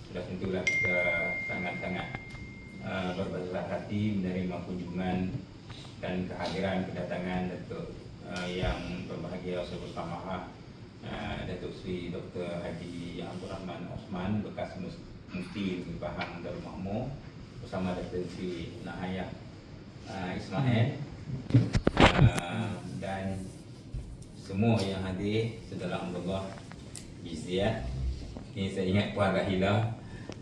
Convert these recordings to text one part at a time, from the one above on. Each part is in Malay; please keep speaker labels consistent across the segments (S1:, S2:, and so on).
S1: sudah tentulah kita sangat-sangat berbesar hati menerima kunjungan dan kehadiran kedatangan Datuk yang berbahagia Rasul Samaha, Datuk Seri Dr. Haji Abdul Rahman Osman, bekas Mufti Pahang Darul Makmur, bersama Datuk Seri Nahayah Ismail, dan semua yang hadir saudara Allah Iziat. Ni saya ingat Puan Rahila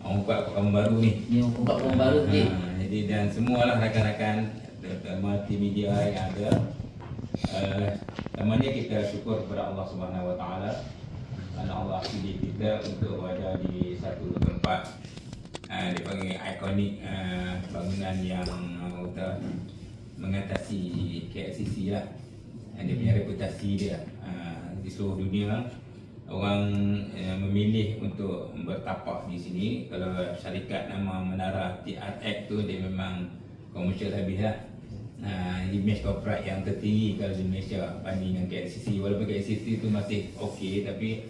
S1: buat program baru ni.
S2: Buat program baru ni.
S1: Jadi dan semualah rakan-rakan multimedia yang ada. Namanya kita syukur kepada Allah Subhanahu Wa Taala kerana Allah pilih kita untuk berada di satu tempat dipanggil ikonik, bangunan yang mengatasi KLCC lah. Dia punya reputasi dia di seluruh dunia. Orang memilih untuk bertapak di sini. Kalau syarikat nama Menara TRX tu dia memang komersial habis lah. Image corporate yang tertinggi kalau di Malaysia banding dengan KLCC. Walaupun KLCC tu masih okey, tapi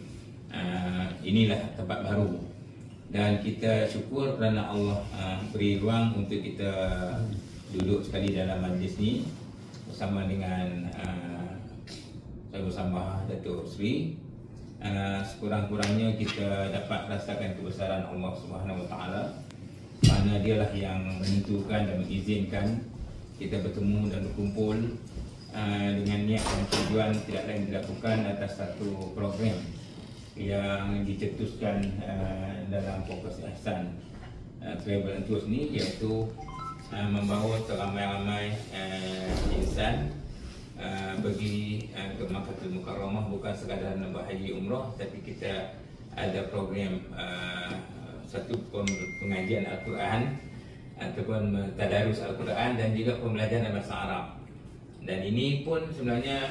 S1: inilah tempat baru. Dan kita syukur kerana Allah beri ruang untuk kita duduk sekali dalam majlis ni bersama dengan saya bersama Datuk Seri. Sekurang-kurangnya kita dapat rasakan kebesaran Allah Subhanahu Wa Taala, kerana dialah yang menentukan dan mengizinkan kita bertemu dan berkumpul dengan niat dan tujuan tidak lain dilakukan atas satu program yang dicetuskan dalam Fokus Ihsan Travel and Tours ni, iaitu membawa seramai-ramai insan bagi ke Makkahul Mukarramah, bukan sekadar nak haji umrah, tapi kita ada program satu pengajian Al-Quran ataupun tadarus Al-Quran dan juga pembelajaran bahasa Arab. Dan ini pun sebenarnya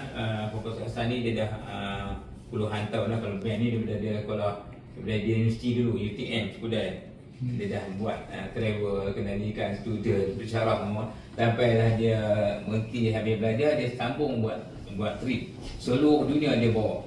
S1: Fokus Ihsan ni dia dah puluhan tahun lah. Kalau band ni dia universiti dulu, UTM Skudai, dia dah buat travel, kendalikan student, bersyarah semua. Sampailah dia berhenti habis belajar, dia sambung buat trip seluruh dunia dia bawa.